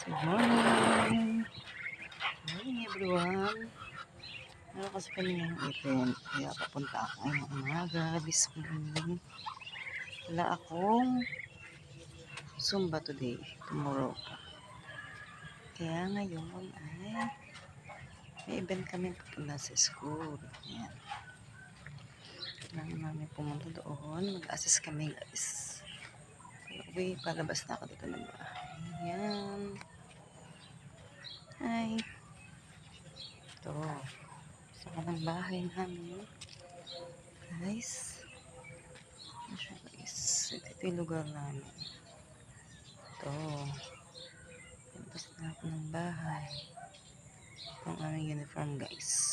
Good morning! Good morning everyone! Meron kasi kami ngayong event, kaya papunta ako ngayong umaga, this morning. Wala akong Zumba today, tomorrow pa. Kaya ngayon ay may event kami papunta sa school. Ayan. Kailangan namin pumunta doon, mag-assist kami guys. Uwi, palabas na ako dito ng bahay. Ayan. Ay. Ito. Sa kanang bahay namin. Guys. Ano siya guys? Ito yung lugar namin. Ito. Labas na ako ng bahay. Ito ang aming uniform guys.